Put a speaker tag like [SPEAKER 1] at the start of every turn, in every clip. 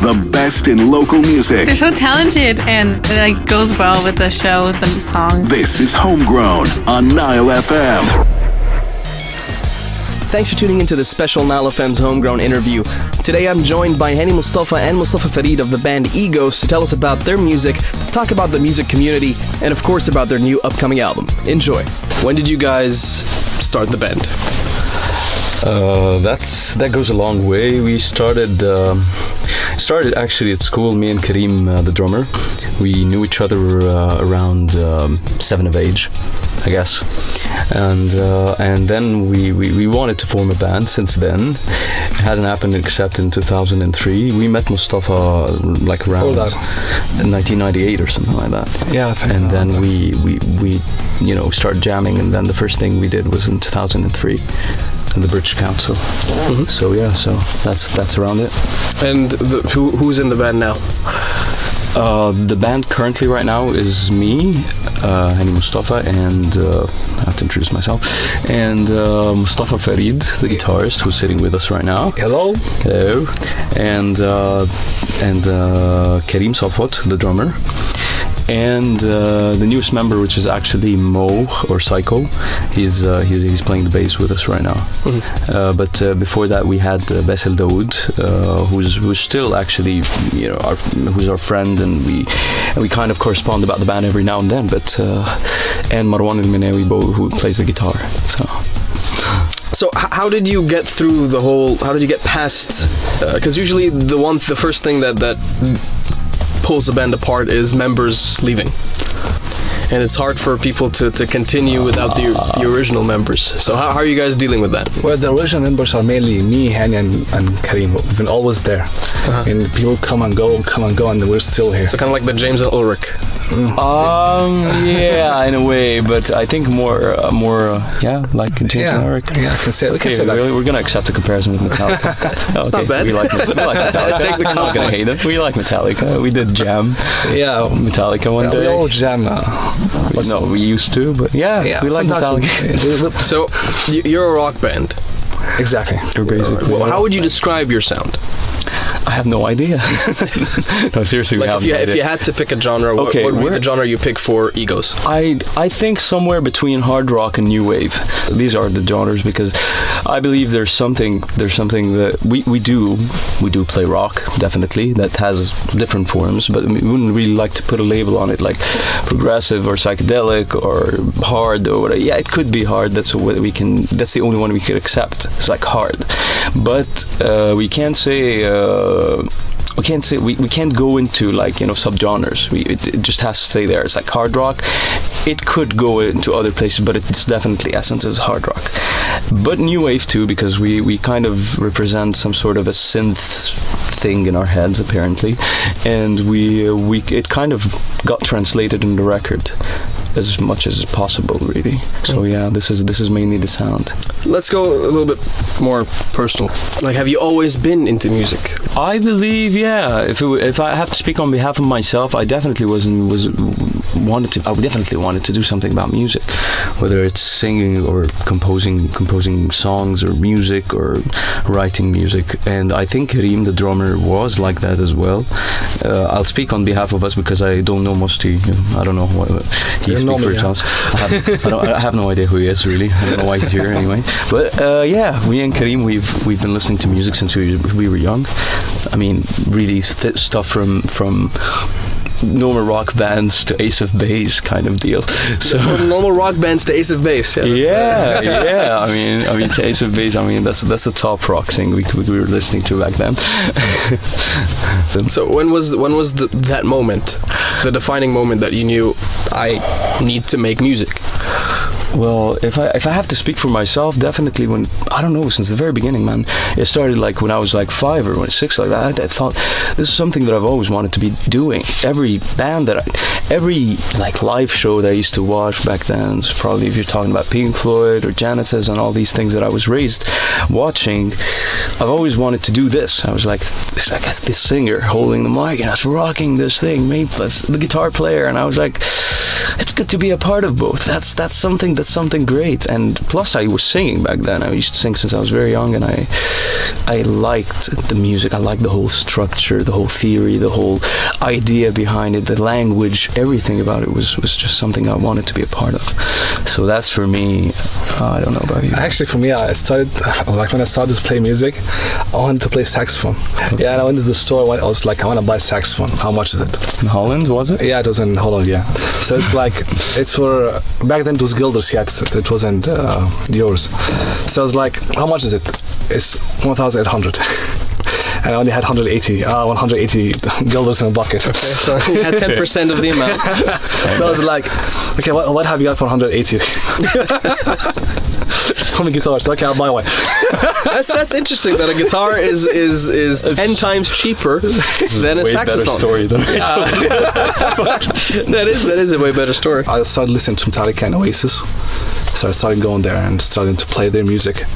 [SPEAKER 1] The best in local music.
[SPEAKER 2] They're so talented, and it goes well with the show, with the songs.
[SPEAKER 1] This is Homegrown on NileFM.
[SPEAKER 3] Thanks for tuning into this special NileFM's Homegrown interview. Today I'm joined by Hany, Mustafa and Mustafa Farid of the band Egoz to tell us about their music, talk about the music community, and of course about their new upcoming album. Enjoy. When did you guys start the band?
[SPEAKER 4] That goes a long way. We started actually at school. Me and Karim, the drummer, we knew each other around 7 of age, I guess, and then we wanted to form a band. Since then, it hadn't happened except in 2003. We met Mustafa like around 1998 or something like that.
[SPEAKER 5] Yeah,
[SPEAKER 4] and then we started jamming, and then the first thing we did was in 2003. In the British Council. Mm-hmm. So that's around it.
[SPEAKER 3] And who's in the band now?
[SPEAKER 4] The band currently right now is me, Hany, Mustafa, and I have to introduce myself, and Mustafa Farid, the guitarist, who's sitting with us right now.
[SPEAKER 5] Hello.
[SPEAKER 4] And Karim Safot, the drummer. And the newest member, which is actually Mo or Psycho, he's playing the bass with us right now. Mm-hmm. But before that, we had Basil Daoud, who's still actually who's our friend, and we kind of correspond about the band every now and then. But and Marwan El Menawi, who plays the guitar.
[SPEAKER 3] So how did you get through the whole? How did you get past? Because usually the first thing that pulls the band apart is members leaving, and it's hard for people to continue without the original members. So how are you guys dealing with that?
[SPEAKER 5] Well, the original members are mainly me, Hany, and Karim. We've been always there, and people come and go, and we're still here.
[SPEAKER 3] So kind of like the James and Ulrich.
[SPEAKER 4] Yeah, in a way, but I think more, like James and Ulrich.
[SPEAKER 5] Yeah, I can say. We can say that.
[SPEAKER 4] We're gonna accept the comparison with Metallica.
[SPEAKER 3] It's not bad.
[SPEAKER 4] We like Metallica. I'm not gonna hate it. We like Metallica. We did jam.
[SPEAKER 5] Yeah,
[SPEAKER 4] Metallica one day.
[SPEAKER 5] We all jam.
[SPEAKER 4] No, we used to, but we like Metallica.
[SPEAKER 3] So you're a rock band.
[SPEAKER 5] Exactly.
[SPEAKER 4] You're basically.
[SPEAKER 3] Well, how would you describe your sound?
[SPEAKER 4] I have no idea. No, seriously,
[SPEAKER 3] like if you had to pick a genre, what would be the genre you pick for Egoz?
[SPEAKER 4] I think somewhere between hard rock and new wave. These are the genres, because I believe there's something that we do play rock, definitely, that has different forms, but we wouldn't really like to put a label on it, like progressive or psychedelic or hard or whatever. Yeah, it could be hard. That's what we can. That's the only one we could accept. It's like hard, but we can't say. We can't go into subgenres. It just has to stay there. It's like hard rock. It could go into other places, but its definitely essence is hard rock. But new wave too, because we kind of represent some sort of a synth thing in our heads apparently, and it kind of got translated in the record as much as possible, really. So yeah, this is mainly the sound.
[SPEAKER 3] Let's go a little bit more personal. Like, have you always been into music?
[SPEAKER 4] I believe, yeah. If I have to speak on behalf of myself, I definitely wanted to do something about music, whether it's singing or composing songs or music or writing music. And I think Karim, the drummer, was like that as well. I'll speak on behalf of us because I don't know Musti. I don't know what he speaks for himself. I have no idea who he is, really. I don't know why he's here anyway. But me and Karim, we've been listening to music since we were young. I mean, really stuff from normal rock bands to Ace of Base kind of deal. So
[SPEAKER 3] from normal rock bands to Ace of Base.
[SPEAKER 4] Yeah. I mean to Ace of Base. I mean that's a top rock thing we were listening to back then.
[SPEAKER 3] So when was that moment, the defining moment that you knew I need to make music?
[SPEAKER 4] Well, if I have to speak for myself, definitely since the very beginning, man. It started like when I was like 5 or 6, like that. I thought this is something that I've always wanted to be doing. Every live show that I used to watch back then, so probably if you're talking about Pink Floyd or Genesis and all these things that I was raised watching, I've always wanted to do this. I was like, it's like this singer holding the mic and I was rocking this thing, maybe plus the guitar player, and I was like, it's good to be a part of both. That's something that's something great. And plus, I was singing back then. I used to sing since I was very young, and I liked the music. I liked the whole structure, the whole theory, the whole idea behind it, the language, everything about it was just something I wanted to be a part of. So that's for me. I don't know about you.
[SPEAKER 5] Actually, for me, I started, like when I started to play music, I wanted to play saxophone. Yeah, and I went to the store, I was like, I want to buy a saxophone. How much is it?
[SPEAKER 4] In Holland, was it?
[SPEAKER 5] Yeah, it was in Holland, yeah. So it's like, it's for, back then it was guilders, yeah, it wasn't yours. So I was like, how much is it? It's 1,800. And I only had 180 guilders in a bucket.
[SPEAKER 3] Okay, so you had 10% of the amount.
[SPEAKER 5] So I was like, okay, what have you got for 180? Tell me guitars. Okay, I'll buy one.
[SPEAKER 3] That's interesting that a guitar is 10 times cheaper than a saxophone.
[SPEAKER 4] Better story than
[SPEAKER 3] that is a way better story.
[SPEAKER 5] I started listening to Metallica and Oasis, so I started going there and starting to play their music.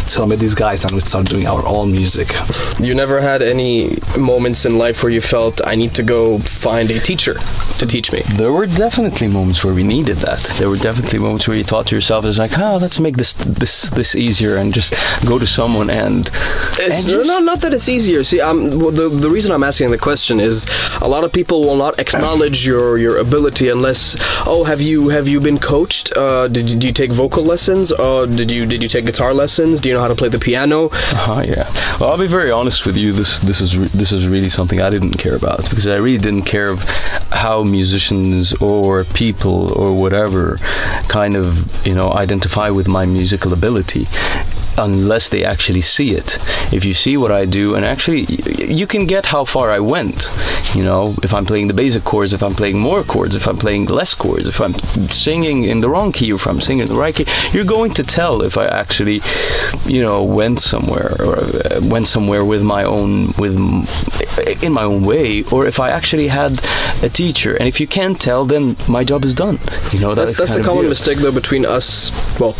[SPEAKER 5] So I met these guys and we started doing our own music.
[SPEAKER 3] You never had any moments in life where you felt, I need to go find a teacher to teach me?
[SPEAKER 4] There were definitely moments where we needed that. There were definitely moments where you thought to yourself, it's like, let's make this easier and just go to someone and
[SPEAKER 3] no, not that it's easier. See, the reason I'm asking the question is a lot of people will not acknowledge your ability unless, have you been coached? Did you take vocal lessons? Did you take guitar lessons? Do you know how to play the piano?
[SPEAKER 4] Yeah. Well, I'll be very honest with you. This is really something I didn't care about, because I really didn't care of how musicians or people or whatever kind of identify with my musical ability, unless they actually see it. If you see what I do, and actually you can get how far I went, if I'm playing the basic chords, if I'm playing more chords, if I'm playing less chords, if I'm singing in the wrong key, or if I'm singing in the right key, you're going to tell if I actually went somewhere in my own way, or if I actually had a teacher. And if you can't tell, then my job is done.
[SPEAKER 3] That's a common mistake though between us. Well,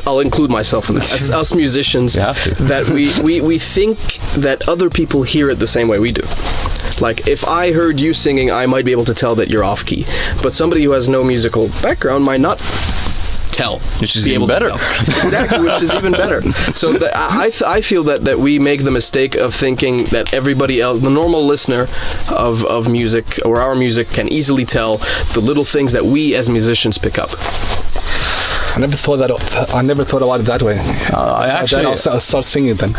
[SPEAKER 3] I'll include myself in this. Us musicians, that we think that other people hear it the same way we do. Like, if I heard you singing, I might be able to tell that you're off key, but somebody who has no musical background might not tell,
[SPEAKER 4] which is even better.
[SPEAKER 3] Exactly, which is even better. So I feel that we make the mistake of thinking that everybody else, the normal listener of music or our music, can easily tell the little things that we as musicians pick up.
[SPEAKER 5] I never thought about it that way. I'll start singing then.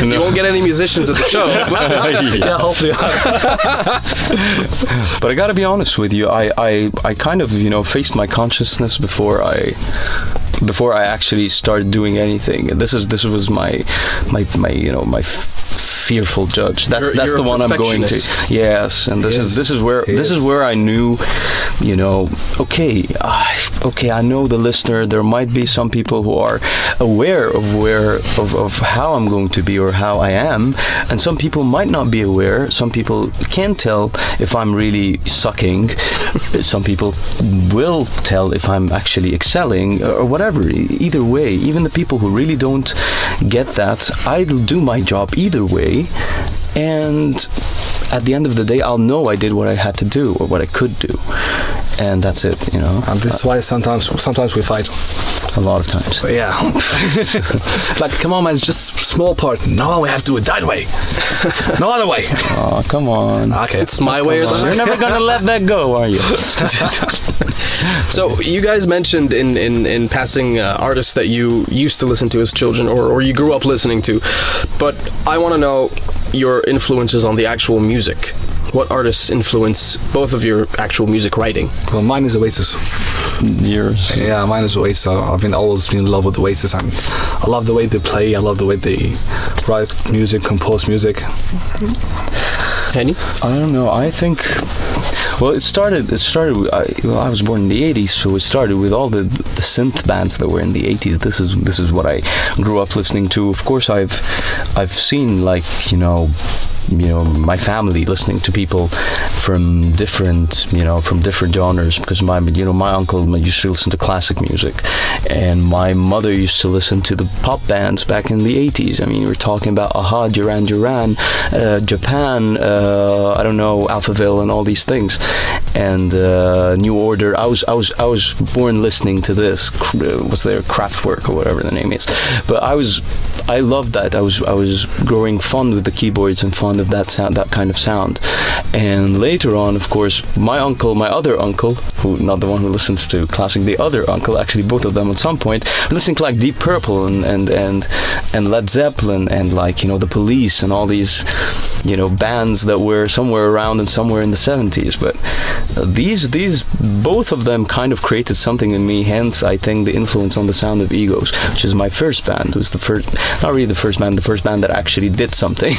[SPEAKER 3] You won't get any musicians at the show.
[SPEAKER 5] Yeah, hopefully.
[SPEAKER 4] But I gotta be honest with you, I kind of faced my consciousness before I actually started doing anything. This was my fearful judge. That's the one I'm going to. Yes, and this is where I knew, okay, I know the listener. There might be some people who are aware of how I'm going to be or how I am, and some people might not be aware. Some people can't tell if I'm really sucking. Some people will tell if I'm actually excelling or whatever. Either way, even the people who really don't get that, I'll do my job either way, and at the end of the day, I'll know I did what I had to do or what I could do, and that's it.
[SPEAKER 5] And this is why sometimes we fight.
[SPEAKER 4] A lot of times.
[SPEAKER 5] But yeah. Like, come on, man, it's just a small part. No, we have to do it that way. No other way.
[SPEAKER 4] Oh, come on.
[SPEAKER 3] Okay, it's my way or the
[SPEAKER 4] You're never gonna let that go, are you?
[SPEAKER 3] So you guys mentioned in passing artists that you used to listen to as children or you grew up listening to, but I want to know your influences on the actual music. What artists influence both of your actual music writing?
[SPEAKER 5] Well, mine is Oasis.
[SPEAKER 4] Yours?
[SPEAKER 5] Yeah, mine is Oasis. I've always been in love with Oasis, and I love the way they play. I love the way they write music, compose music.
[SPEAKER 3] Hany?
[SPEAKER 4] I don't know. I think. Well, it started. I was born in the '80s, so it started with all the synth bands that were in the '80s. This is what I grew up listening to. Of course, I've seen my family listening to people from different genres, because my uncle used to listen to classic music, and my mother used to listen to the pop bands back in the 80s. I mean, we're talking about Aha, Duran Duran, Japan, I don't know, Alphaville, and all these things. and New Order. I was born listening to this. Was there Kraftwerk or whatever the name is? But I loved that. I was growing fond with the keyboards and fond of that sound, that kind of sound. And later on, of course, my other uncle, who not the one who listens to classic, the other uncle, actually both of them at some point, listening to like Deep Purple and Led Zeppelin and like, you know, the Police and all these, you know, bands that were somewhere around and somewhere in the 70s. But these both of them kind of created something in me. Hence, I think the influence on the sound of Egoz, which is my first band. It was the first, not really the first band that actually did something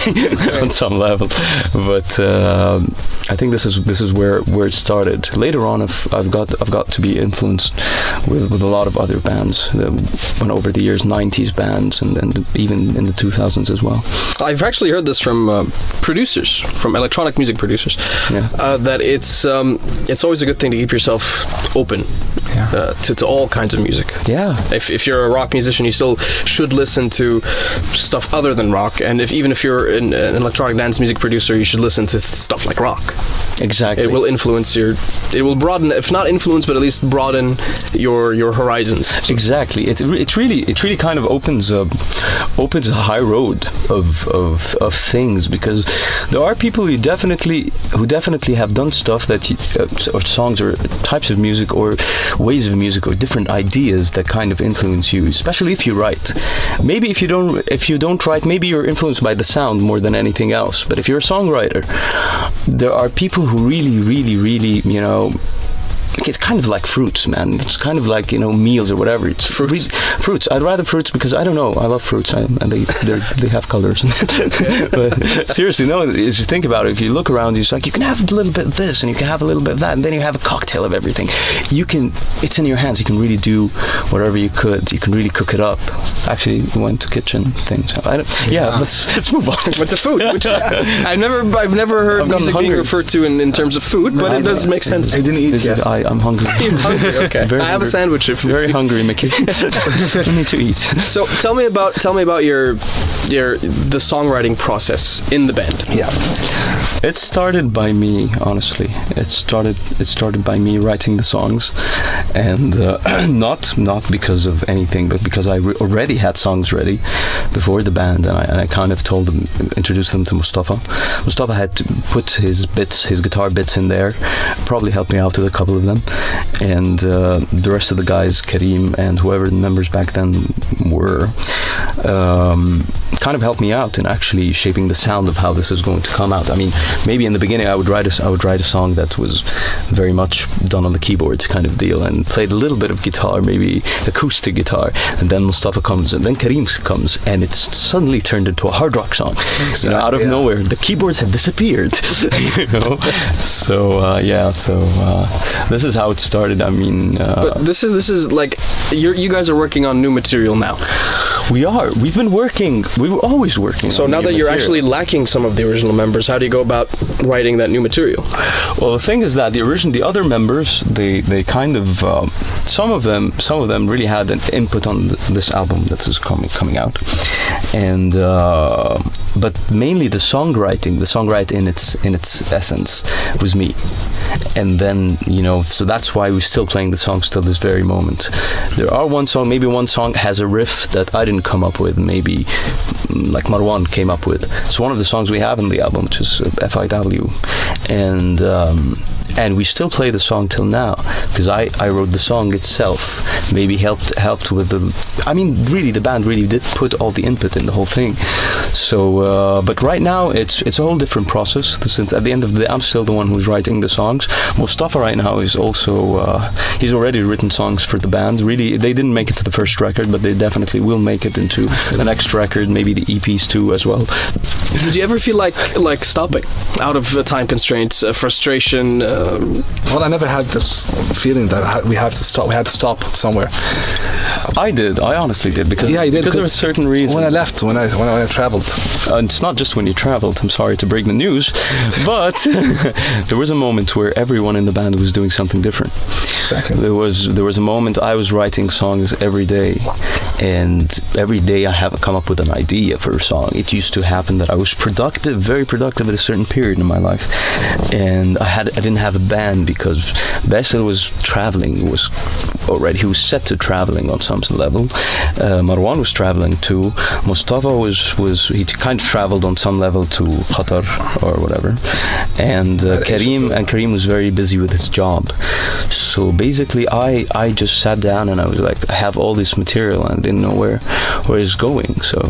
[SPEAKER 4] on some level. But I think this is where it started. Later on, I've got to be influenced with a lot of other bands went over the years, 90s bands and even in the 2000s as well.
[SPEAKER 3] I've actually heard this from producers, from electronic music producers, that it's always a good thing to keep yourself open to all kinds of music. Yeah. If you're a rock musician, you still should listen to stuff other than rock, and even if you're an electronic dance music producer, you should listen to stuff like rock. Exactly. It will influence it will broaden, if not influence, but at least broaden your horizons.
[SPEAKER 4] Exactly. It really kind of opens a high road of things, because there are people who definitely have done stuff that or songs or types of music or ways of music or different ideas that kind of influence you, especially if you write. Maybe if you don't write, maybe you're influenced by the sound more than anything else. But if you're a songwriter, there are people who really, you know, it's kind of like fruits, man. It's kind of like, you know, meals or whatever. It's fruits. Fruits. I'd rather fruits because I don't know. I love fruits, and they have colors. But seriously, no. As you think about it, if you look around, it's like you can have a little bit of this and you can have a little bit of that, and then you have a cocktail of everything. It's in your hands. You can really do whatever you could. You can really cook it up. Actually, we went to kitchen things. Let's move on.
[SPEAKER 3] With the food, which I've never heard music being referred to in terms of food, but it does make sense.
[SPEAKER 5] I didn't eat yet.
[SPEAKER 4] I'm hungry.
[SPEAKER 3] You're hungry, okay. I have a sandwich if
[SPEAKER 4] very hungry, Mickey. I need to eat.
[SPEAKER 3] So tell me about the songwriting process in the band.
[SPEAKER 4] Yeah. It started by me, honestly. It started by me writing the songs, and not because of anything, but because I already had songs ready before the band, and I kind of introduced them to Mustafa. Mustafa had to put his guitar bits in there, probably helped me out with a couple of them, and the rest of the guys, Karim and whoever the members back then were, kind of helped me out in actually shaping the sound of how this is going to come out. I mean, maybe in the beginning I would write a song that was very much done on the keyboards kind of deal, and played a little bit of guitar, maybe acoustic guitar, and then Mustafa comes, and then Karim comes, and it's suddenly turned into a hard rock song. Exactly, you know, out of nowhere, the keyboards have disappeared. You know, so this is how it started. I mean,
[SPEAKER 3] but this is like you guys are working on new material now.
[SPEAKER 4] We are. We've been working. We were always working.
[SPEAKER 3] So now that you're actually lacking some of the original members, how do you go about writing that new material?
[SPEAKER 4] Well, the thing is that the other members, they kind of some of them really had an input on this album that is coming out, and but mainly the songwriting in its essence was me. And then, you know, so that's why we're still playing the songs till this very moment. There are one song has a riff that I didn't come up with, maybe like Marwan came up with. It's one of the songs we have in the album, which is F.I.W. And we still play the song till now, because I wrote the song itself. Maybe helped with really the band really did put all the input in the whole thing. So, but right now it's a whole different process. Since at the end of the day, I'm still the one who's writing the songs. Mustafa right now is also he's already written songs for the band. Really, they didn't make it to the first record, but they definitely will make it into the next record, maybe the EPs too as well.
[SPEAKER 3] Did you ever feel like stopping out of time constraints, frustration?
[SPEAKER 5] Well, I never had this feeling that we had to stop somewhere.
[SPEAKER 4] I did. I honestly did, because
[SPEAKER 5] you did,
[SPEAKER 4] because there was a certain reason.
[SPEAKER 5] When I left, when I traveled.
[SPEAKER 4] And it's not just when you traveled. I'm sorry to break the news, but there was a moment where everyone in the band was doing something different.
[SPEAKER 5] Exactly.
[SPEAKER 4] There was a moment I was writing songs every day, and every day I have come up with an idea for a song. It used to happen that I was very productive at a certain period in my life, and I didn't have a band because Basil was traveling. He was set to traveling on some level. Marwan was traveling too. Mustafa he kind of traveled on some level to Qatar or whatever, and Kareem was very busy with his job. So basically, I just sat down and I was like, I have all this material and I didn't know where it's going. So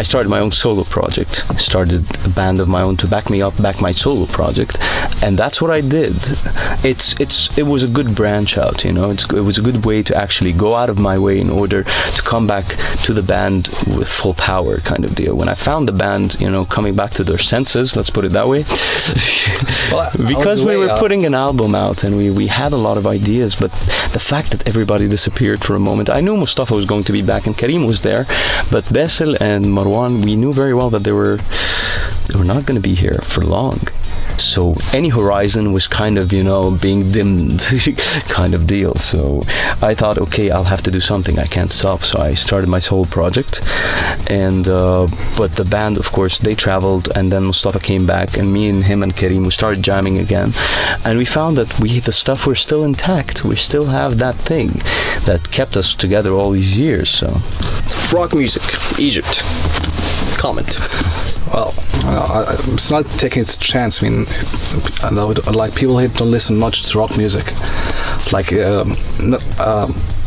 [SPEAKER 4] I started my own solo project. I started a band of my own to back my solo project, and that's what I did. It was a good branch out, you know. It was a good way to actually go out of my way in order to come back to the band with full power, kind of deal. When I found the band, you know, coming back to their senses, let's put it that way, because we were putting an album out and we had a lot of ideas, but the fact that everybody disappeared for a moment, I knew Mustafa was going to be back and Kareem was there, but Basil and Marwan, we knew very well that they were not going to be here for long. So any horizon was kind of, you know, being dimmed kind of deal. So I thought, okay, I'll have to do something. I can't stop. So I started my sole project. And but the band, of course, they traveled, and then Mustafa came back, and me and him and Kareem, we started jamming again. And we found that the stuff was still intact. We still have that thing that kept us together all these years. So
[SPEAKER 3] rock music, Egypt. Comment.
[SPEAKER 5] Well, it's not taking its chance. I mean, like people here don't listen much to rock music. Like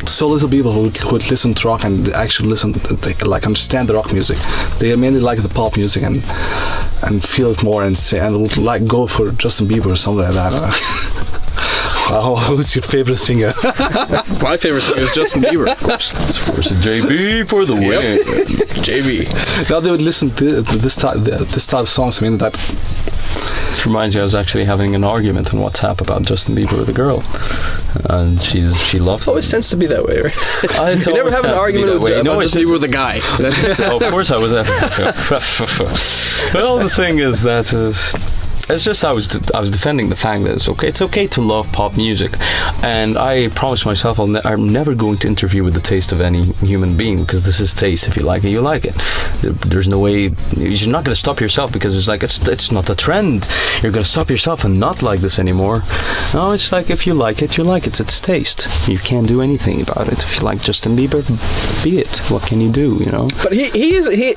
[SPEAKER 5] so little people who would listen to rock and actually like understand the rock music. They mainly like the pop music and feel it more and would like go for Justin Bieber or something like that. Who's your favorite singer?
[SPEAKER 3] My favorite singer is Justin Bieber, of course.
[SPEAKER 4] Of course, JB for the win.
[SPEAKER 3] Yep. JB.
[SPEAKER 5] Now they would listen to this type of songs. I mean, that.
[SPEAKER 4] This reminds me, I was actually having an argument on WhatsApp about Justin Bieber with a girl, and she loves it.
[SPEAKER 3] Always tends to be that way, right? You never have an argument with Justin Bieber with a guy.
[SPEAKER 4] Of course I was. Well, the thing is that it's just I was defending the fact that it's okay to love pop music, and I promised myself I'm never going to interfere with the taste of any human being, because this is taste. If you like it, you like it. There's no way you're not going to stop yourself because it's like it's not a trend. You're going to stop yourself and not like this anymore. No, it's like if you like it, you like it. It's taste. You can't do anything about it. If you like Justin Bieber, be it. What can you do? You know.
[SPEAKER 3] But he.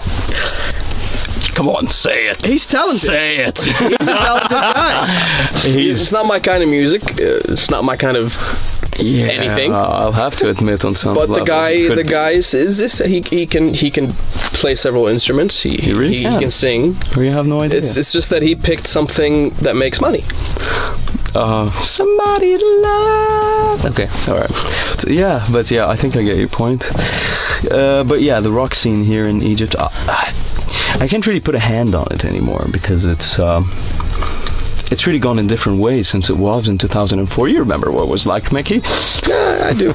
[SPEAKER 4] Come on, say it.
[SPEAKER 3] He's talented.
[SPEAKER 4] Say it.
[SPEAKER 3] He's a talented guy. It's not my kind of music. It's not my kind of anything.
[SPEAKER 4] I'll have to admit on some level.
[SPEAKER 3] But the guy is this. He can play several instruments. He really can sing.
[SPEAKER 4] Or you have no idea.
[SPEAKER 3] It's just that he picked something that makes money.
[SPEAKER 4] Somebody to love. Okay, all right. Yeah, but I think I get your point. But yeah, the rock scene here in Egypt, I can't really put a hand on it anymore because it's really gone in different ways since it was in 2004. You remember what it was like, Mickey?
[SPEAKER 3] Yeah, I do.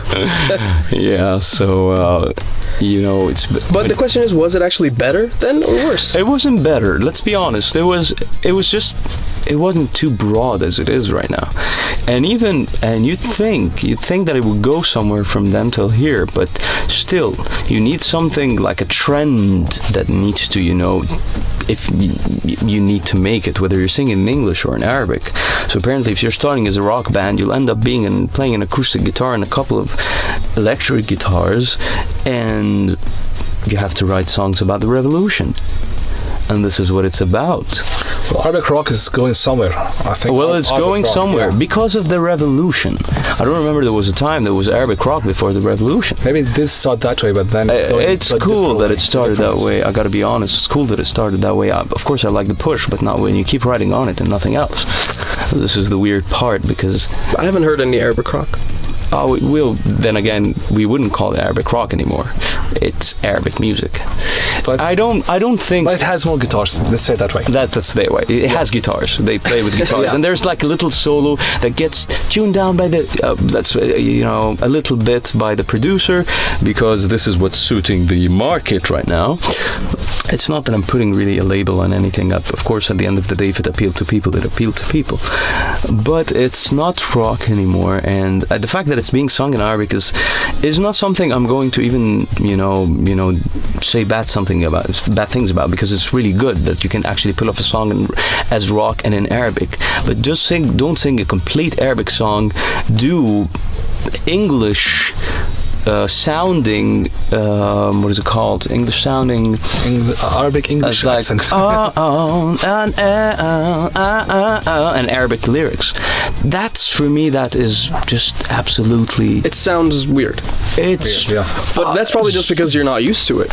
[SPEAKER 4] Yeah, so you know, it's.
[SPEAKER 3] But the question is, was it actually better then or worse?
[SPEAKER 4] It wasn't better. Let's be honest. It wasn't too broad as it is right now, and you'd think that it would go somewhere from then till here, but still, you need something like a trend that needs to, you know, if you need to make it, whether you're singing in English or in Arabic. So apparently, if you're starting as a rock band, you'll end up playing an acoustic guitar and a couple of electric guitars, and you have to write songs about the revolution. And this is what it's about.
[SPEAKER 5] Well, Arabic rock is going somewhere, I think.
[SPEAKER 4] Well, it's going somewhere because of the revolution. I don't remember there was a time there was Arabic rock before the revolution.
[SPEAKER 5] Maybe it did start that way, but then
[SPEAKER 4] it's cool that it started that way. I gotta be honest, it's cool that it started that way. Of course, I like the push, but not when you keep writing on it and nothing else. This is the weird part because
[SPEAKER 3] I haven't heard any Arabic rock.
[SPEAKER 4] Then again, we wouldn't call it Arabic rock anymore. It's Arabic music. But I don't think.
[SPEAKER 5] But it has more guitars. Let's say it that way.
[SPEAKER 4] That's the way. It has guitars. They play with guitars, and there's like a little solo that gets tuned down by a little bit by the producer, because this is what's suiting the market right now. It's not that I'm putting really a label on anything. Of course, at the end of the day, if it appealed to people, it appealed to people. But it's not rock anymore, and the fact that that it's being sung in Arabic is not something I'm going to even say bad things about, because it's really good that you can actually pull off a song as rock and in Arabic. But don't sing a complete Arabic song. Do English sounding, what is it called? English sounding,
[SPEAKER 5] Arabic English
[SPEAKER 4] like
[SPEAKER 5] accent.
[SPEAKER 4] And Arabic lyrics. That's, for me, that is just absolutely.
[SPEAKER 3] It sounds weird.
[SPEAKER 4] It's
[SPEAKER 5] Weird, yeah.
[SPEAKER 3] But that's probably just because you're not used to it.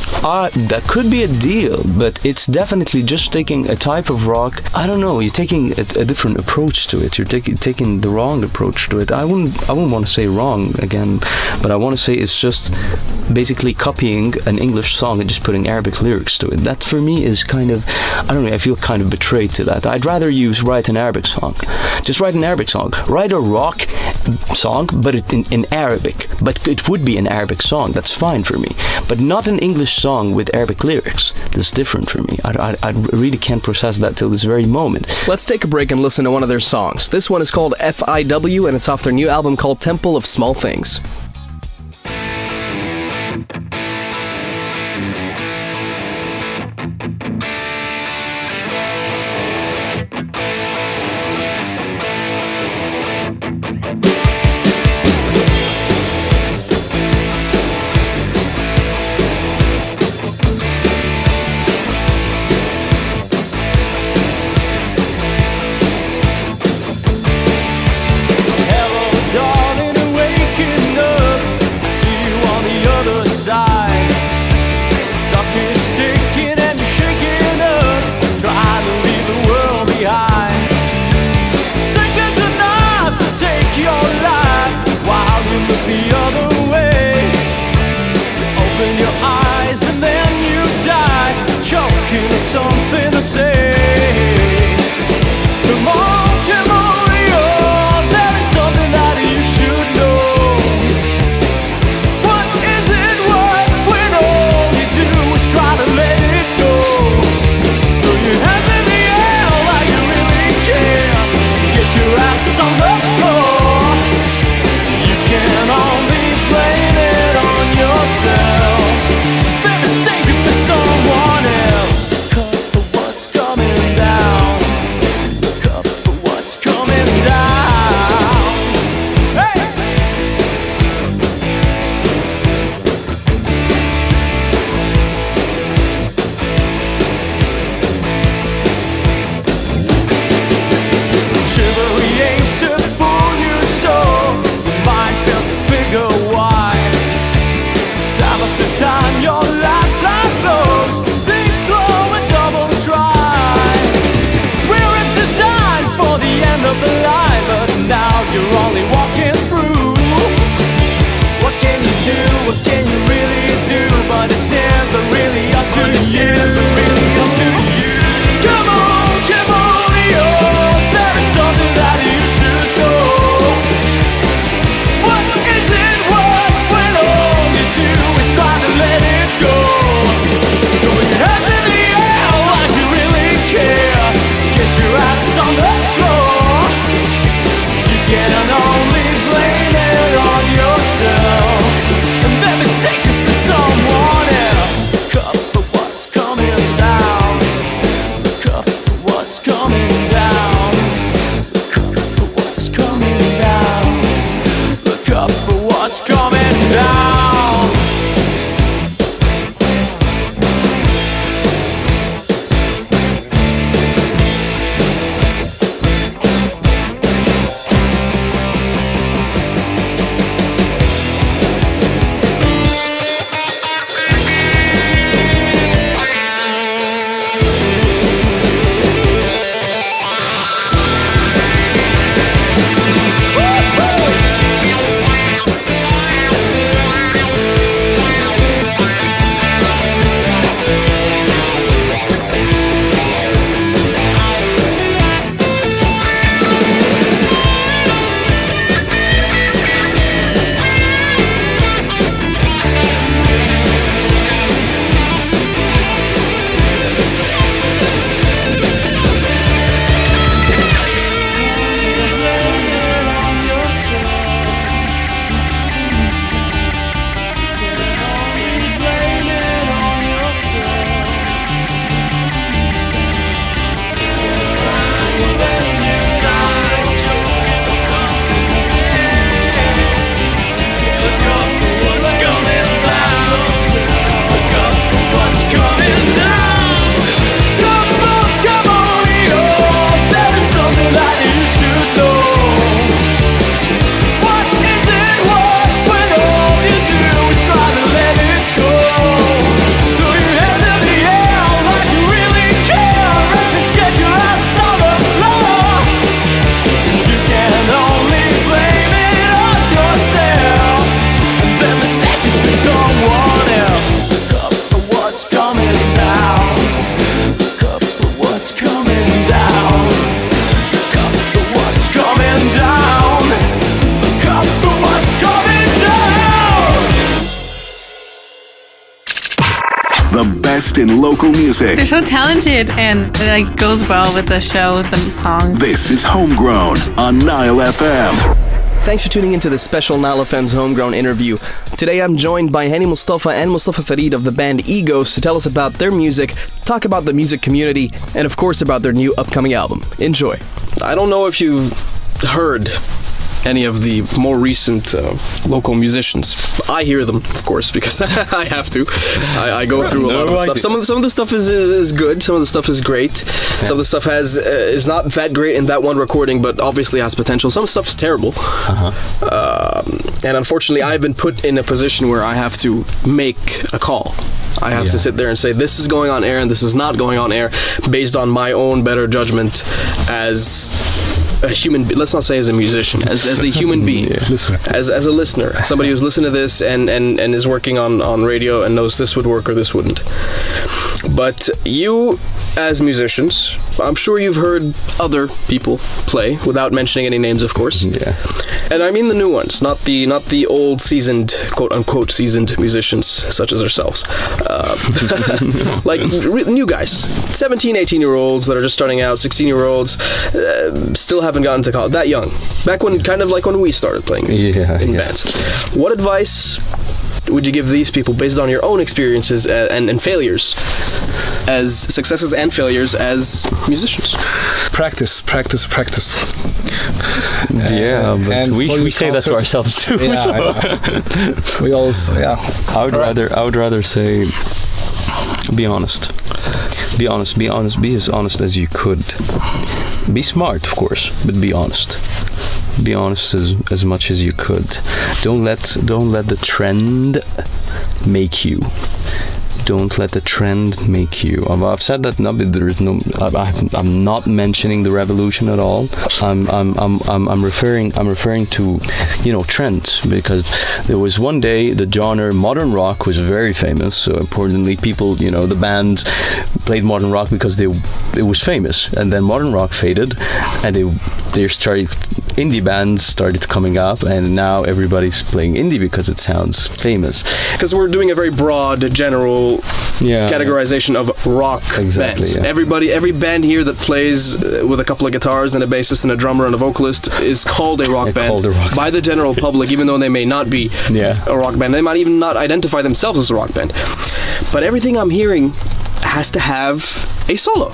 [SPEAKER 4] that could be a deal, but it's definitely just taking a type of rock. I don't know. You're taking a different approach to it. You're taking the wrong approach to it. I wouldn't want to say wrong again, but I want to say it's just basically copying an English song and just putting Arabic lyrics to it. That for me is kind of, I don't know, I feel kind of betrayed to that. I'd rather write an Arabic song. Just write an Arabic song. Write a rock song, but in Arabic. But it would be an Arabic song. That's fine for me. But not an English song with Arabic lyrics. That's different for me. I really can't process that till this very moment.
[SPEAKER 3] Let's take a break and listen to one of their songs. This one is called F.I.W. and it's off their new album called Temple of Small Things.
[SPEAKER 6] Hello, darling, awaken up.
[SPEAKER 1] best in local music.
[SPEAKER 2] They're so talented, and it goes well with the show, the songs.
[SPEAKER 1] This is Homegrown on Nile FM.
[SPEAKER 3] Thanks for tuning into this special NileFM's Homegrown interview. Today I'm joined by Hany, Mustafa and Mustafa Farid of the band Egoz to tell us about their music, talk about the music community, and of course about their new upcoming album. Enjoy. I don't know if you've heard any of the more recent local musicians. I hear them, of course, because I have to. I go through a lot of stuff. Some of the stuff is good. Some of the stuff is great. Some of the stuff is not that great in that one recording, but obviously has potential. Some stuff is terrible. And unfortunately, I've been put in a position where I have to make a call. I have to sit there and say, this is going on air and this is not going on air, based on my own better judgment as a human, let's not say as a musician, as a human being, as a listener, somebody who's listened to this and is working on radio and knows this would work or this wouldn't. But you, as musicians, I'm sure you've heard other people play, without mentioning any names, of course. Yeah. And I mean the new ones, not the old seasoned, quote unquote seasoned musicians such as ourselves. Like new guys, 17, 18-year-olds that are just starting out, 16-year-olds, still haven't gotten to college, that young. Back when, kind of like when we started playing in bands. What advice would you give these people based on your own experiences and failures, as successes and failures as musicians?
[SPEAKER 5] Practice.
[SPEAKER 4] Yeah, but we say that to ourselves too.
[SPEAKER 5] We also,
[SPEAKER 4] I would rather say, be honest. Be as honest as you could. Be smart, of course, but be honest. Be honest as much as you could. Don't let the trend make you. Don't let the trend make you. I've said that. I'm not mentioning the revolution at all. I'm referring to, trends, because there was one day the genre modern rock was very famous. So importantly, people, the band played modern rock because it was famous, and then modern rock faded, and they started. Indie bands started coming up, and now everybody's playing indie because it sounds famous.
[SPEAKER 3] Because we're doing a very broad, general categorization of rock bands. Yeah. Every band here that plays with a couple of guitars and a bassist and a drummer and a vocalist is called a rock band by the general public, even though they may not be a rock band. They might even not identify themselves as a rock band. But everything I'm hearing has to have a solo.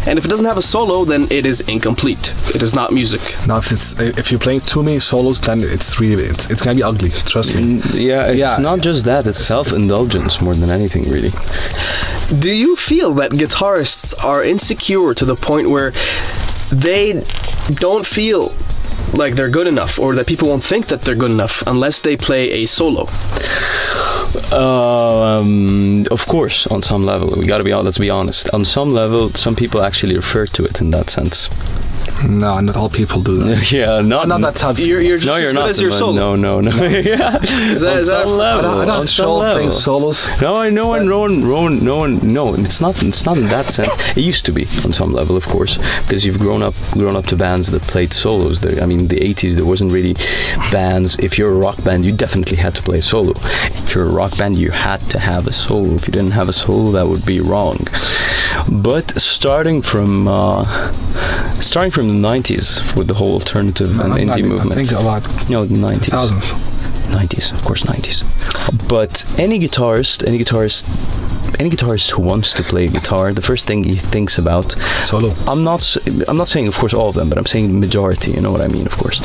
[SPEAKER 3] And if it doesn't have a solo, then it is incomplete. It is not music.
[SPEAKER 5] Now, if you're playing too many solos, then it's gonna be ugly. Trust me.
[SPEAKER 4] It's not just that. It's self-indulgence more than anything, really.
[SPEAKER 3] Do you feel that guitarists are insecure to the point where they don't feel like they're good enough, or that people won't think that they're good enough unless they play a solo?
[SPEAKER 4] Of course, on some level, let's be honest. On some level, some people actually refer to it in that sense.
[SPEAKER 5] No, not all people do that.
[SPEAKER 4] Not
[SPEAKER 5] that type.
[SPEAKER 3] You're just as good as your solo.
[SPEAKER 4] No.
[SPEAKER 3] Is that
[SPEAKER 4] level?
[SPEAKER 5] I don't show playing solos.
[SPEAKER 4] No, it's not in that sense. It used to be on some level, of course, because you've grown up to bands that played solos. The 80s, there wasn't really bands. If you're a rock band, you definitely had to play solo. If you're a rock band, you had to have a solo. If you didn't have a solo, that would be wrong. But starting from the 90s with the whole alternative and indie movement.
[SPEAKER 5] I think a lot.
[SPEAKER 4] No, the 90s.
[SPEAKER 5] Thousands.
[SPEAKER 4] 90s, of course, 90s. But any guitarist who wants to play guitar, the first thing he thinks about
[SPEAKER 5] solo. I'm not
[SPEAKER 4] saying, of course, all of them, but I'm saying majority. You know what I mean, of course.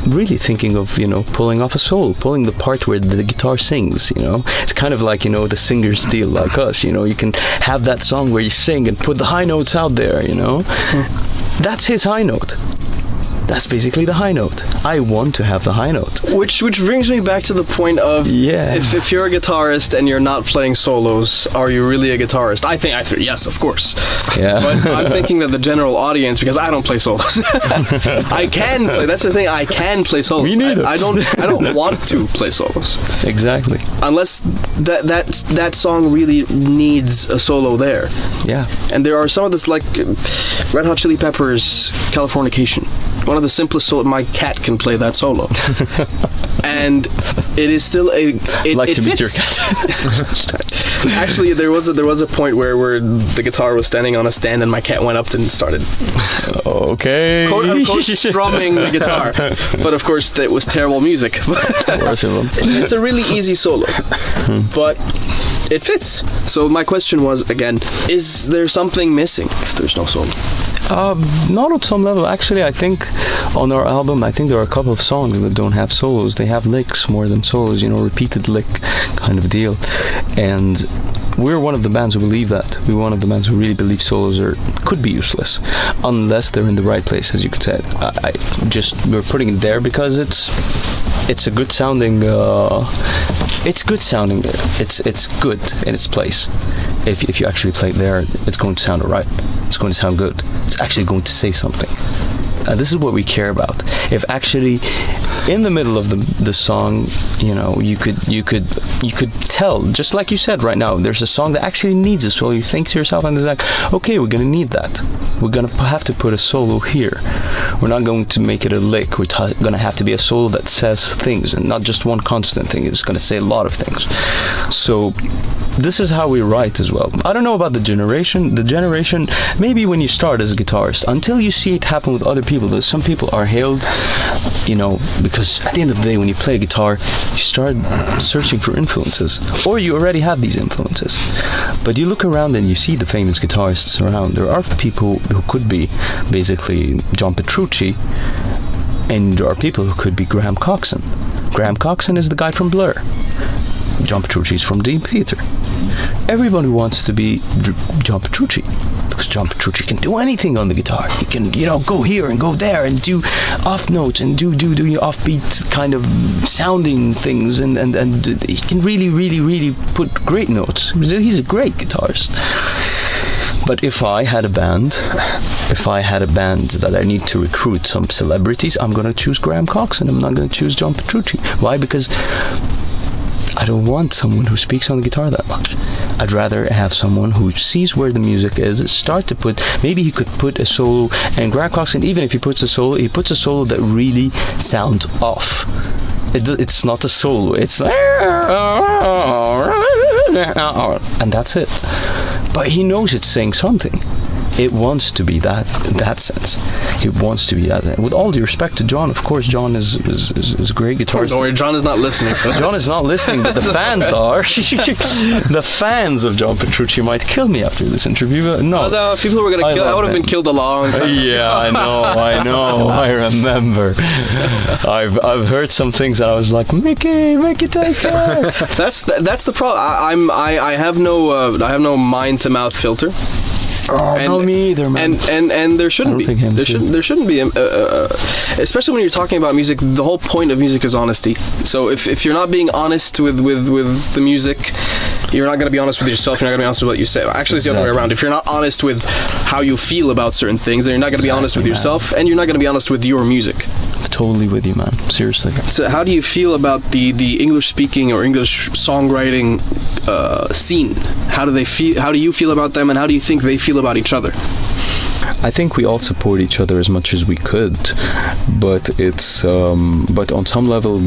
[SPEAKER 4] Really thinking of pulling off a solo, pulling the part where the guitar sings. It's kind of like the singers deal like us. You can have that song where you sing and put the high notes out there. That's his high note. That's basically the high note. I want to have the high note.
[SPEAKER 3] Which brings me back to the point of if you're a guitarist and you're not playing solos, are you really a guitarist? I think yes, of course. Yeah. But I'm thinking that the general audience, because I don't play solos. I can play. That's the thing. I can play solos.
[SPEAKER 4] Me neither.
[SPEAKER 3] I don't want to play solos.
[SPEAKER 4] Exactly.
[SPEAKER 3] Unless that song really needs a solo there.
[SPEAKER 4] Yeah.
[SPEAKER 3] And there are some of this, like Red Hot Chili Peppers, Californication. one of the simplest solos. My cat can play that solo, and it is still it
[SPEAKER 4] to meet
[SPEAKER 3] fits.
[SPEAKER 4] your cat.
[SPEAKER 3] Actually, there was a point where the guitar was standing on a stand, and my cat went up and started
[SPEAKER 4] Okay.
[SPEAKER 3] quote unquote strumming the guitar. But of course, that was terrible music. It's a really easy solo, but it fits. So my question was, again, is there something missing if there's no solo?
[SPEAKER 4] Not on some level. Actually, I think on our album, I think there are a couple of songs that don't have solos. They have licks more than solos, repeated lick kind of deal. And we're one of the bands who believe that. We're one of the bands who really believe solos could be useless unless they're in the right place, as you could say. We're putting it there because it's a good sounding. It's good sounding there. It's good in its place. If you actually play it there, it's going to sound alright. It's going to sound good. It's actually going to say something. This is what we care about. If actually, in the middle of the song, you could tell, just like you said right now, there's a song that actually needs a solo. You think to yourself, and it's like, okay, we're gonna need that. We're gonna have to put a solo here. We're not going to make it a lick. We're gonna have to be a solo that says things, and not just one constant thing. It's gonna say a lot of things. So this is how we write as well. I don't know about the generation. The generation, maybe when you start as a guitarist, until you see it happen with other people. There's some people are hailed, because at the end of the day, when you play guitar, you start searching for influences, or you already have these influences. But you look around and you see the famous guitarists around. There are people who could be basically John Petrucci, and there are people who could be Graham Coxon. Graham Coxon is the guy from Blur. John Petrucci is from Dream Theater. Everybody wants to be John Petrucci, because John Petrucci can do anything on the guitar. He can, go here and go there and do off notes and do offbeat kind of sounding things, and he can really, really, really put great notes. He's a great guitarist. But if I had a band that I need to recruit some celebrities, I'm going to choose Graham Coxon. I'm not going to choose John Petrucci. Why? Because I don't want someone who speaks on the guitar that much. I'd rather have someone who sees where the music is, maybe he could put a solo, and Graham Coxon, even if he puts a solo that really sounds off. It's not a solo, it's and that's it. But he knows it's saying something. It wants to be that in that sense. It wants to be that. With all due respect to John, of course, John is a great guitarist.
[SPEAKER 3] Don't worry, John is not listening.
[SPEAKER 4] John is not listening, but the fans are. The fans of John Petrucci might kill me after this interview. No,
[SPEAKER 3] people who were going to kill, I would have been killed a long time.
[SPEAKER 4] Yeah, I know. I remember. I've heard some things and I was like, Mickey, take care.
[SPEAKER 3] That's the problem. I have no mind to mouth filter.
[SPEAKER 4] No, me either, man.
[SPEAKER 3] And there shouldn't be. There shouldn't be. Especially when you're talking about music, the whole point of music is honesty. So if you're not being honest with the music, you're not going to be honest with yourself. You're not going to be honest with what you say. Actually, it's the other way around. If you're not honest with how you feel about certain things, then you're not going to be honest with yourself, and you're not going to be honest with your music.
[SPEAKER 4] Totally with you, man. Seriously.
[SPEAKER 3] So how do you feel about the English speaking or English songwriting scene? How do you feel about them, and how do you think they feel about each other?
[SPEAKER 4] I think we all support each other as much as we could, but but on some level,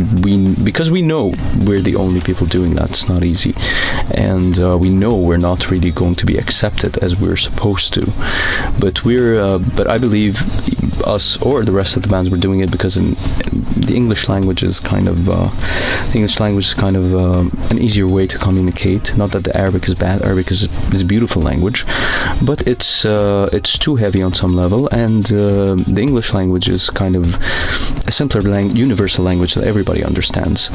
[SPEAKER 4] because we know we're the only people doing that, it's not easy, and we know we're not really going to be accepted as we're supposed to. But I believe us or the rest of the bands were doing it because the English language is kind of an easier way to communicate. Not that the Arabic is bad. Arabic is a beautiful language, but it's too heavy on some level, and the English language is kind of a simpler universal language that everybody understands,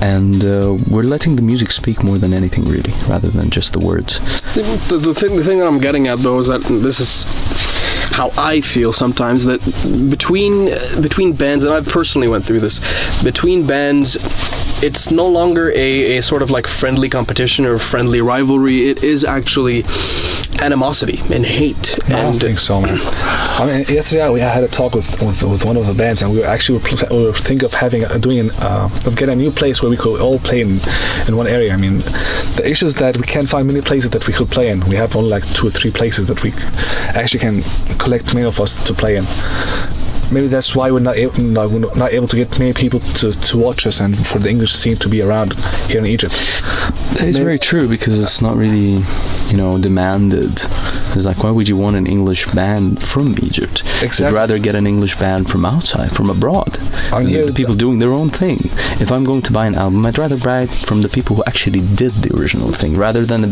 [SPEAKER 4] and we're letting the music speak more than anything, really, rather than just the words.
[SPEAKER 3] The thing that I'm getting at, though, is that this is how I feel sometimes, that between bands, and I've personally went through this, between bands, it's no longer a sort of like friendly competition or friendly rivalry. It is actually animosity and hate.
[SPEAKER 5] I don't think so, man. I mean, yesterday we had a talk with one of the bands, and we were thinking of getting a new place where we could all play in one area. I mean, the issue is that we can't find many places that we could play in. We have only like 2 or 3 places that we actually can collect many of us to play in. maybe that's why we're not able to get many people to watch us and for the English scene to be around here in Egypt.
[SPEAKER 4] It's very true because it's not really, demanded. It's like, why would you want an English band from Egypt?
[SPEAKER 5] Exactly.
[SPEAKER 4] You'd rather get an English band from outside, from abroad. The people doing their own thing. If I'm going to buy an album, I'd rather buy it from the people who actually did the original thing, rather than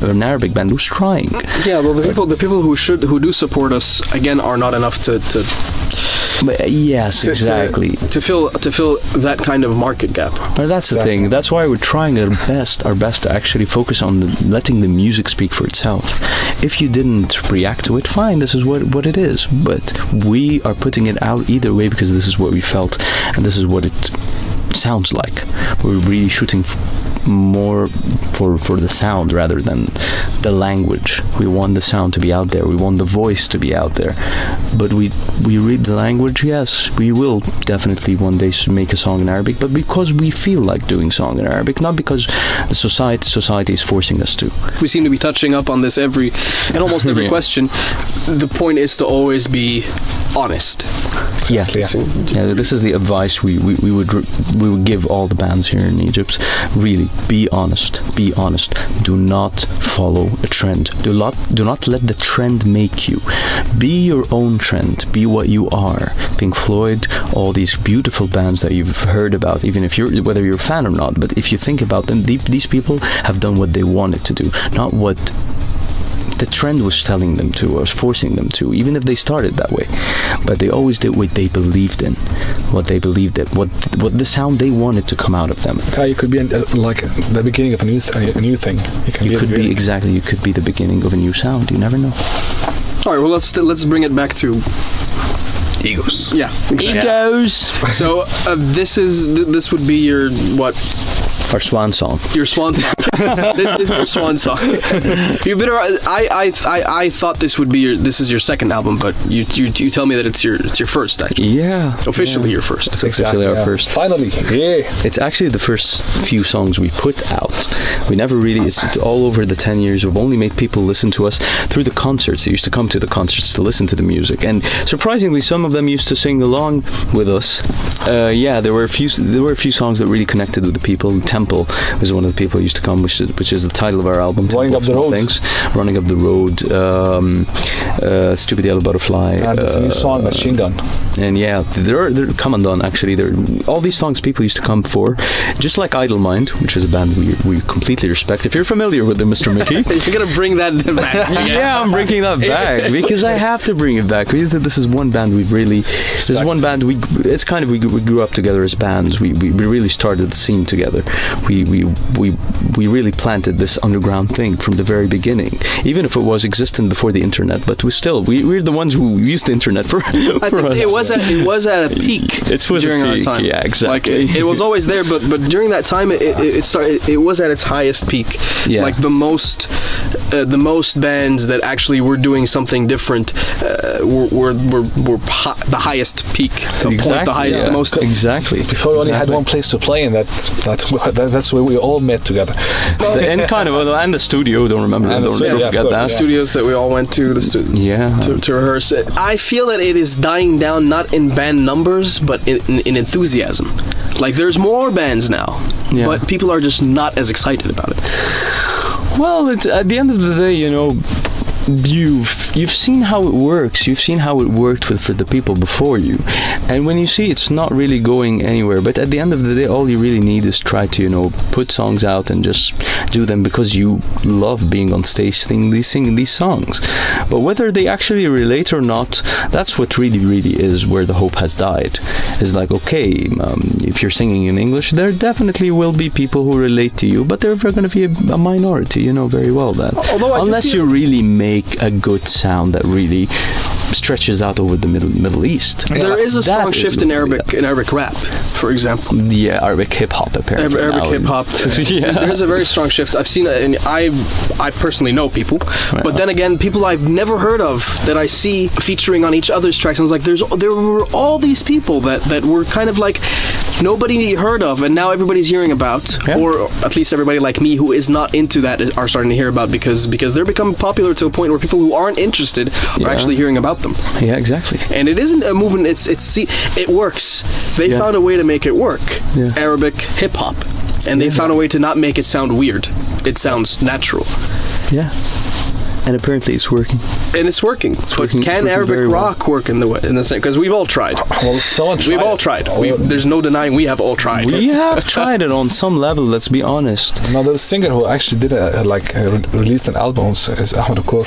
[SPEAKER 4] an Arabic band who's trying.
[SPEAKER 3] Yeah, well, the people who do support us again are not enough to
[SPEAKER 4] yes, exactly.
[SPEAKER 3] To fill that kind of market gap.
[SPEAKER 4] But that's the thing. That's why we're trying our best to actually focus on letting the music speak for itself. If you didn't react to it, fine. This is what it is. But we are putting it out either way because this is what we felt, and this is what it sounds like. We're really shooting more for the sound rather than the language. We want the sound to be out there. We want the voice to be out there. But we read the language, yes. We will definitely one day make a song in Arabic, but because we feel like doing song in Arabic, not because the society is forcing us to.
[SPEAKER 3] We seem to be touching up on this in almost every question. The point is to always be honest.
[SPEAKER 4] Exactly. Yeah, this is the advice we would give all the bands here in Egypt. Really, be honest. Be honest. Do not follow a trend. Do not let the trend make you. Be your own trend. Be what you are. Pink Floyd, all these beautiful bands that you've heard about, even if whether you're a fan or not. But if you think about them, these people have done what they wanted to do, not what the trend was telling them to, or was forcing them to, even if they started that way. But they always did what they believed in, what the sound they wanted to come out of them.
[SPEAKER 5] You could be like the beginning of a new thing. You
[SPEAKER 4] could be the beginning of a new sound. You never know.
[SPEAKER 3] All right, well, let's bring it back to
[SPEAKER 5] Egoz.
[SPEAKER 3] Yeah, exactly.
[SPEAKER 4] Egoz.
[SPEAKER 3] So this would be your what?
[SPEAKER 4] Our swan song.
[SPEAKER 3] Your swan song. This is your swan song. You've been around. I thought this would be this is your second album, but you tell me that it's your first actually.
[SPEAKER 4] Yeah.
[SPEAKER 3] Officially your first.
[SPEAKER 4] It's officially our first.
[SPEAKER 5] Finally. Yeah.
[SPEAKER 4] It's actually the first few songs we put out. We never really. It's all over the 10 years. We've only made people listen to us through the concerts. They used to come to the concerts to listen to the music, and surprisingly, some of them used to sing along with us. There were a few songs that really connected with the people. Temple was one of the people who used to come, which is the title of our album.
[SPEAKER 5] Running Up the Road.
[SPEAKER 4] Running Up the Road. Stupid Yellow Butterfly.
[SPEAKER 5] And it's a new song, Machine Gun.
[SPEAKER 4] And yeah, they're Commandant actually. All these songs people used to come for, just like Idle Mind, which is a band we completely respect. If you're familiar with them, Mr. Mickey,
[SPEAKER 3] you're gonna bring that back.
[SPEAKER 4] Yeah, I'm bringing that back because I have to bring it back. This is one band we really. This is one band it's kind of we grew up together as bands. We really started the scene together. We really planted this underground thing from the very beginning, even if it was existent before the internet. But we're the ones who used the internet for us.
[SPEAKER 3] It was at a peak.
[SPEAKER 4] It was
[SPEAKER 3] during
[SPEAKER 4] a peak,
[SPEAKER 3] our time.
[SPEAKER 4] Yeah, exactly.
[SPEAKER 3] Like it was always there, but during that time, it started. It was at its highest peak.
[SPEAKER 4] Yeah.
[SPEAKER 3] Like the most bands that actually were doing something different were the highest peak. The most.
[SPEAKER 4] Exactly.
[SPEAKER 5] Before we only had one place to play, and that's where we all met together.
[SPEAKER 4] And the studio. Don't forget that.
[SPEAKER 3] Studios that we all went to. To rehearse it. I feel that it is dying down, not in band numbers, but in enthusiasm. Like there's more bands now, but people are just not as excited about it.
[SPEAKER 4] Well, it's at the end of the day, you've seen how it works. You've seen how it worked for the people before you, and when you see it's not really going anywhere, but at the end of the day, all you really need is try to put songs out and just do them because you love being on stage singing these songs. But whether they actually relate or not, that's what really is where the hope has died. It's like, okay, if you're singing in English, there definitely will be people who relate to you, but they're going to be a minority. You know very well that. Unless you really make a good sound that really stretches out over the Middle East.
[SPEAKER 3] There is a strong shift in Arabic rap, for example.
[SPEAKER 4] Yeah, Arabic hip hop apparently.
[SPEAKER 3] Arabic hip hop. There's a very strong shift. I've seen it, and I personally know people, but then again, people I've never heard of that I see featuring on each other's tracks. And I was like, there were all these people that were kind of like nobody heard of, and now everybody's hearing about, or at least everybody like me who is not into that are starting to hear about because they're becoming popular to a point where people who aren't interested are actually hearing about without them.
[SPEAKER 4] Yeah, exactly.
[SPEAKER 3] And it isn't a movement. It works. They found a way to make it work.
[SPEAKER 4] Yeah.
[SPEAKER 3] Arabic hip hop, and they found a way to not make it sound weird. It sounds natural.
[SPEAKER 4] Yeah. And apparently it's working.
[SPEAKER 3] And it's working. But can
[SPEAKER 4] working
[SPEAKER 3] Arabic rock work in the same? Because we've all tried.
[SPEAKER 5] Well, someone tried.
[SPEAKER 3] We've all tried. There's no denying we have all tried.
[SPEAKER 4] We have tried it on some level, let's be honest.
[SPEAKER 5] Now, the singer who actually did released an album is Ahmed Akour.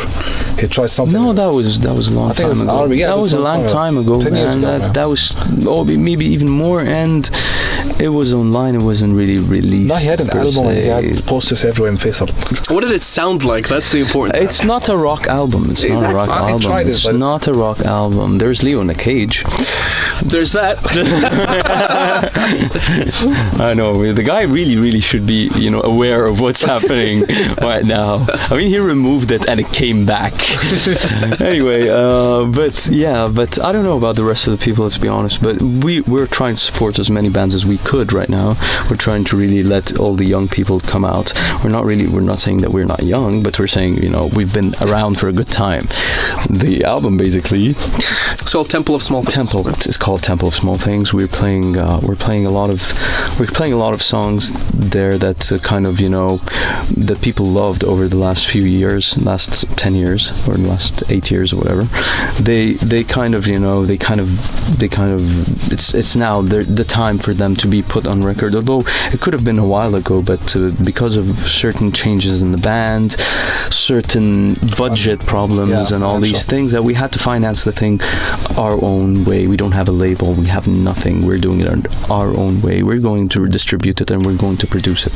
[SPEAKER 5] He tried something.
[SPEAKER 4] No, that was a long time ago.
[SPEAKER 5] Arabic,
[SPEAKER 4] that was a long time ago,
[SPEAKER 5] 10 years
[SPEAKER 4] man.
[SPEAKER 5] ago,
[SPEAKER 4] That was maybe even more, and it was online. It wasn't really released.
[SPEAKER 5] No, he had an album and he had posters everywhere in Facebook.
[SPEAKER 3] What did it sound like? That's the important part.
[SPEAKER 4] It's not a rock album. It's not a rock album. It's not a rock album. There's Leo in a cage.
[SPEAKER 3] There's that.
[SPEAKER 4] I know. The guy really should be, aware of what's happening right now. I mean, he removed it and it came back. Anyway, but I don't know about the rest of the people, let's be honest. But we're trying to support as many bands as we could right now. We're trying to really let all the young people come out. We're not saying that we're not young, but we're saying, we've been around for a good time. The album basically,
[SPEAKER 3] it's called Temple of Small Things.
[SPEAKER 4] It's called Temple of Small Things. We're playing a lot of songs there that kind of that people loved over the last few years, last 10 years or the last 8 years or whatever. They kind of it's now the time for them to be put on record. Although it could have been a while ago, but because of certain changes in the band, certain budget problems and all these things, that we had to finance the thing our own way. We don't have a label. We have nothing. We're doing it our own way. We're going to distribute it and we're going to produce it.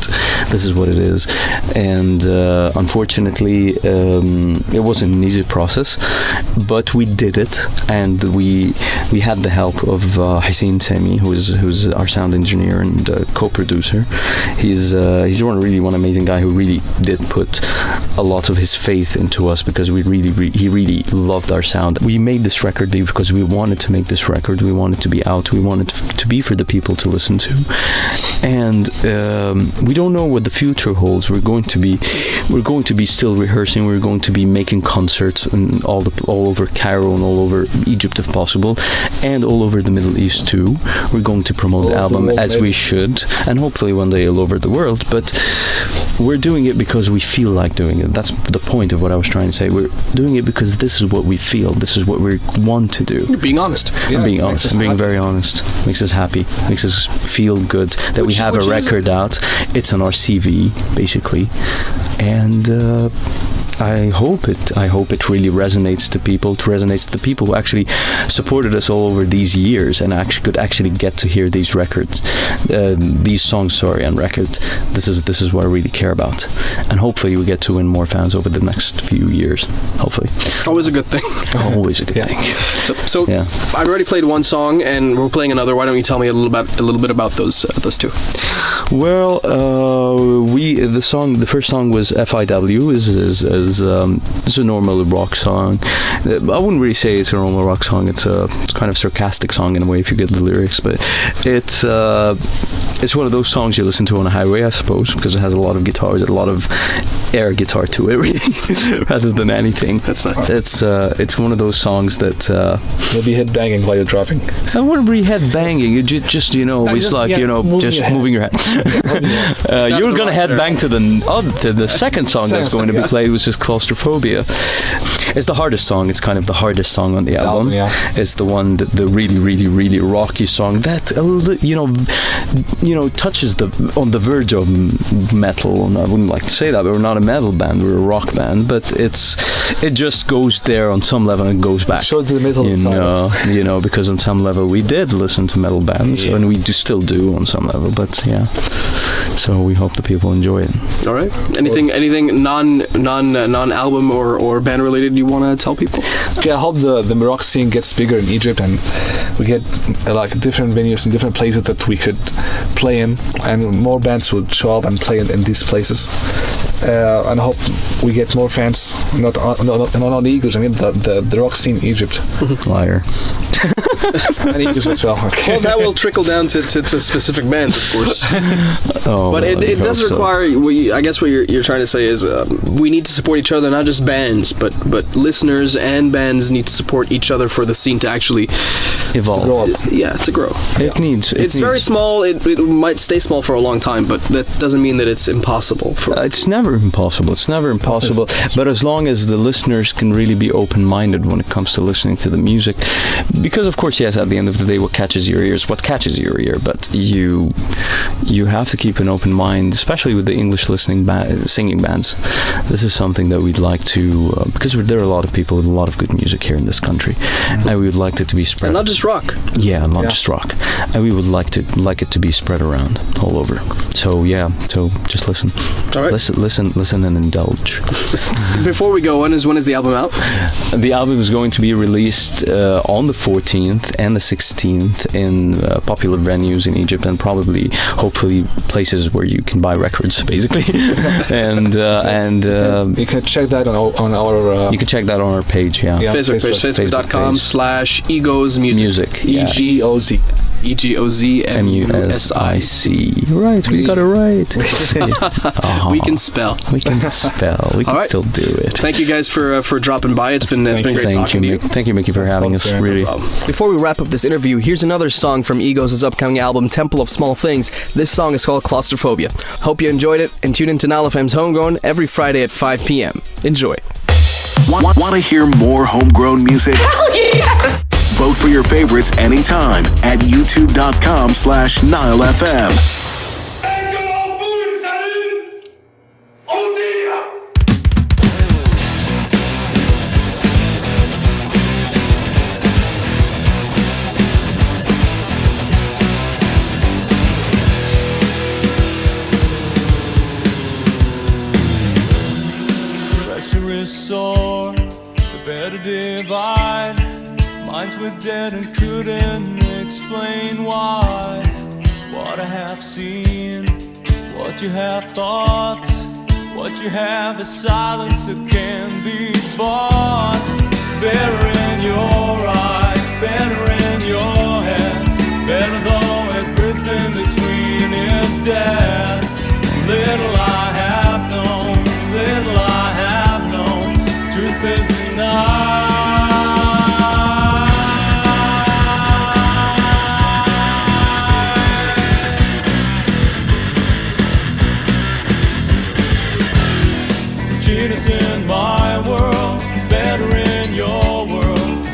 [SPEAKER 4] This is what it is. And unfortunately, it wasn't an easy process, but we did it, and we had the help of Hussein Sami, who's our sound engineer and co-producer. He's one amazing guy who really did put a lot of his faith into us, because he really loved our sound. We made this record because we wanted to make this record. We wanted to be out. We wanted to be for the people to listen to. And we don't know what the future holds. We're going to be still rehearsing. We're going to be making concerts and all over Cairo and all over Egypt if possible, and all over the Middle East too. We're going to promote the album as we should, and hopefully one day all over the world. But we're doing it because we feel like doing it. That's the point of what I was trying to say. We're doing it because this is what we feel. This is what we want to do.
[SPEAKER 3] You're being honest.
[SPEAKER 4] I'm being honest. I'm being very honest. Makes us happy. Makes us feel good that we have a record out. It's on our CV, basically. And I hope it really resonates to people. It resonates to the people who actually supported us all over these years and could actually get to hear these records, these songs, on record. This is what I really care about, and hopefully we get to win more fans over the next few years. Hopefully,
[SPEAKER 3] always a good thing.
[SPEAKER 4] Always a good thing.
[SPEAKER 3] So yeah. I've already played one song, and we're playing another. Why don't you tell me a little bit about those two?
[SPEAKER 4] Well, the first song was F.I.W. is a normal rock song. I wouldn't really say it's a normal rock song. It's a kind of sarcastic song in a way if you get the lyrics, but it's one of those songs you listen to on a highway, I suppose, because it has a lot of guitars, a lot of air guitar to it, really, rather than anything. That's nice. It's one of those songs that
[SPEAKER 5] maybe head banging while you're driving.
[SPEAKER 4] I wouldn't be head banging. You just moving your head. You're gonna head bang to the second song that's going to be played, which is Claustrophobia. It's the hardest song. It's kind of the hardest song on the album. It's the one that the really, really, really rocky song that touches on the verge of metal. And I wouldn't like to say that, but we're not a metal band. We're a rock band. But it just goes there on some level and goes back.
[SPEAKER 5] Show the metal side.
[SPEAKER 4] Because on some level we did listen to metal bands, and we still do on some level. But yeah, so we hope the people enjoy it.
[SPEAKER 3] All right. Anything non-album or band related you want to tell people?
[SPEAKER 5] Okay, I hope the rock scene gets bigger in Egypt, and we get different venues and different places that we could play in, and more bands would show up and play in these places. And I hope we get more fans, not only Egoz, I mean the rock scene in Egypt.
[SPEAKER 4] Liar.
[SPEAKER 5] And Egoz as well. Okay.
[SPEAKER 3] Well, that will trickle down to specific bands, of course.
[SPEAKER 4] But
[SPEAKER 3] it does require. I guess what you're trying to say is we need to support each other, not just bands, but listeners and bands need to support each other for the scene to actually
[SPEAKER 4] Evolve.
[SPEAKER 5] Grow up.
[SPEAKER 3] to grow. It's very small. It might stay small for a long time, but that doesn't mean that it's impossible.
[SPEAKER 4] It's never impossible. It's never impossible. But as long as the listeners can really be open-minded when it comes to listening to the music, because of course, yes, at the end of the day, what catches your ear is what catches your ear. But you have to keep an open mind, especially with the English singing bands. This is something that we'd like to, because there are a lot of people with a lot of good music here in this country, and we would like it to be spread.
[SPEAKER 3] And not just rock.
[SPEAKER 4] Yeah, not just rock. And we would like it to be spread around all over. So just listen.
[SPEAKER 3] All right.
[SPEAKER 4] Listen and indulge.
[SPEAKER 3] Before we go, when is the album out?
[SPEAKER 4] The album is going to be released on the 14th and the 16th in popular venues in Egypt, and probably, hopefully, places where you can buy records, basically. and
[SPEAKER 5] you can check that on our.
[SPEAKER 4] You can check that on our page. Yeah.
[SPEAKER 3] Facebook page, facebook.com/Egoz Music.
[SPEAKER 4] Yeah.
[SPEAKER 5] EGOZ.
[SPEAKER 3] EGOZ
[SPEAKER 4] Right, we got it right.
[SPEAKER 3] We can spell.
[SPEAKER 4] We can spell. We can still do it.
[SPEAKER 3] Thank you guys for dropping by. It's been great talking to you.
[SPEAKER 4] Thank you, Mickey, for having us. Really.
[SPEAKER 3] Before we wrap up this interview, here's another song from Egoz's upcoming album, Temple of Small Things. This song is called Claustrophobia. Hope you enjoyed it, and tune in to NileFM's Homegrown every Friday at 5 p.m. Enjoy.
[SPEAKER 1] Want to hear more homegrown music?
[SPEAKER 6] Hell yes!
[SPEAKER 1] Vote for your favorites anytime at youtube.com/NileFM.
[SPEAKER 7] Pressure is sore, the better divide. Minds were dead and couldn't explain why. What I have seen, what you have thought, what you have is silence that can be bought. Better in your eyes, better in your head, better though everything between is dead. Little I have known, little I have known, truth is denied. In my world, it's better in your world.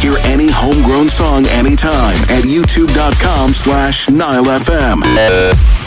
[SPEAKER 1] Hear any homegrown song anytime at youtube.com/NileFM.